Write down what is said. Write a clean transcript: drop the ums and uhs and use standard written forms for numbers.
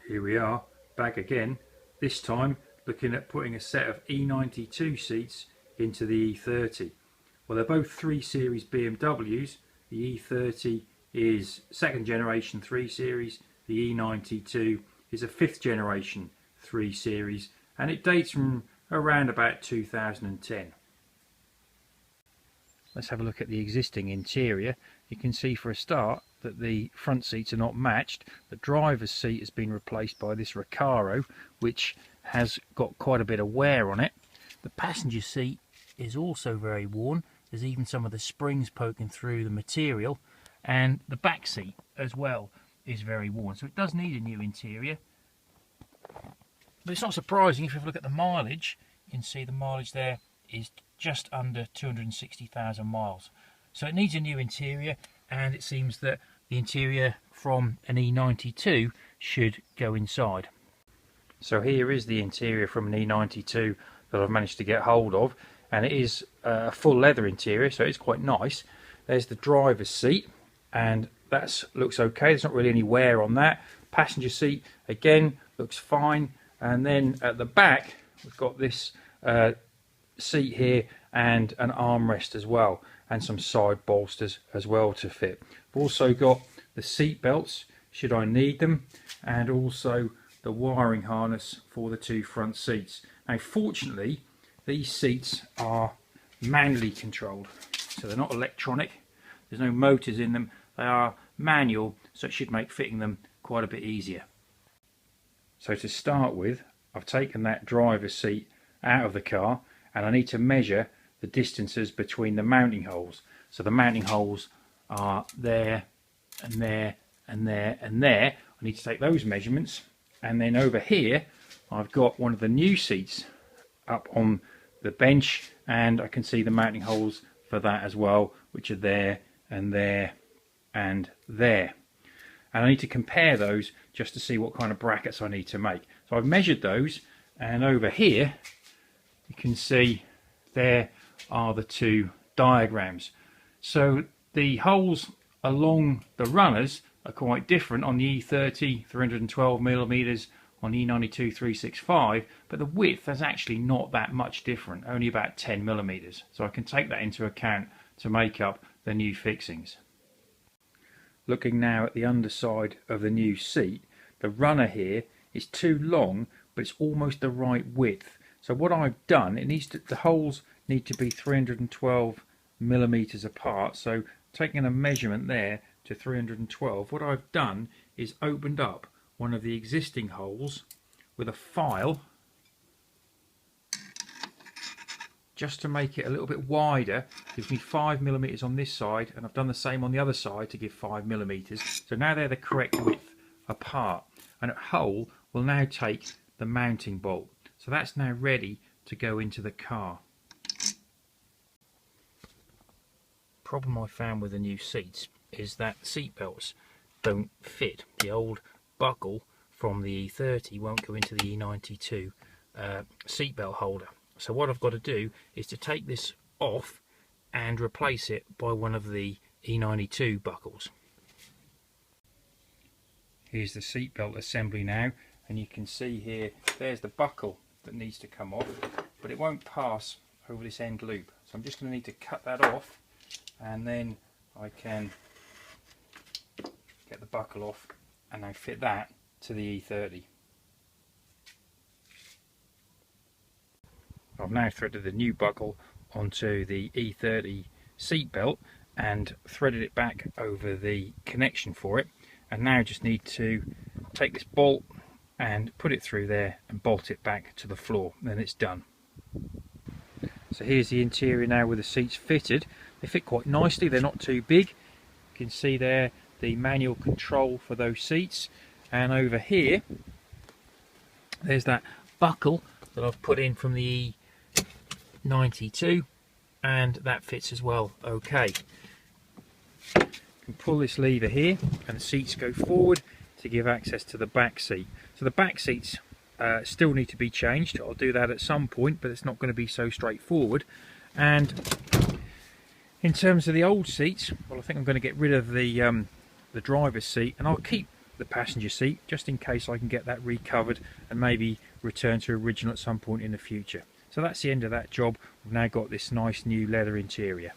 Here we are, back again, this time looking at putting a set of E92 seats into the E30. Well, they're both 3 Series BMWs. The E30 is second generation 3 Series, the E92 is a 5th generation 3 Series, and it dates from around about 2010. Let's have a look at the existing interior. You can see for a start that the front seats are not matched. The driver's seat has been replaced by this Recaro, which has got quite a bit of wear on it. The passenger seat is also very worn. There's even some of the springs poking through the material, and the back seat as well is very worn, so it does need a new interior. But it's not surprising if you look at the mileage. You can see the mileage there is just under 260,000 miles. So it needs a new interior, and it seems that the interior from an E92 should go inside. So here is the interior from an E92 that I've managed to get hold of, and it is a full leather interior, so it's quite nice. There's the driver's seat, and that looks okay. There's not really any wear on that. Passenger seat again looks fine, and then at the back we've got this seat here and an armrest as well, and some side bolsters as well to fit. We've also got the seat belts should I need them, and also the wiring harness for the 2 front seats. Now fortunately these seats are manually controlled, so they're not electronic. There's no motors in them. They are manual, so it should make fitting them quite a bit easier. So to start with, I've taken that driver's seat out of the car, and I need to measure the distances between the mounting holes. So the mounting holes are there and there and there and there. I need to take those measurements, and then over here I've got one of the new seats up on the bench, and I can see the mounting holes for that as well, which are there and there and there. And I need to compare those just to see what kind of brackets I need to make. So I've measured those, and over here you can see there are the 2 diagrams. So the holes along the runners are quite different on the E30, 312mm, on E92 365, but the width is actually not that much different, only about 10mm. So I can take that into account to make up the new fixings. Looking now at the underside of the new seat, the runner here is too long, but it's almost the right width. So what I've done, the holes need to be 312mm apart. So taking a measurement there to 312, what I've done is opened up one of the existing holes with a file just to make it a little bit wider. Gives me 5mm on this side, and I've done the same on the other side to give 5mm. So now they're the correct width apart, and a hole will now take the mounting bolt. So that's now ready to go into the car. Problem I found with the new seats is that seat belts don't fit. The old buckle from the E30 won't go into the E92 seat belt holder. So what I've got to do is to take this off and replace it by one of the E92 buckles. Here's the seatbelt assembly now, and you can see here there's the buckle that needs to come off, but it won't pass over this end loop. So I'm just going to need to cut that off, and then I can get the buckle off and then fit that to the E30. I've now threaded the new buckle onto the E30 seat belt and threaded it back over the connection for it, and now just need to take this bolt and put it through there and bolt it back to the floor. Then it's done. So here's the interior now with the seats fitted. They fit quite nicely, they're not too big. You can see there the manual control for those seats, and over here there's that buckle that I've put in from the E92, and that fits as well okay. You can pull this lever here and the seats go forward to give access to the back seat. So the back seats still need to be changed. I'll do that at some point, but it's not going to be so straightforward. And in terms of the old seats, well, I think I'm going to get rid of the driver's seat, and I'll keep the passenger seat, just in case I can get that recovered and maybe return to original at some point in the future. So that's the end of that job. We've now got this nice new leather interior.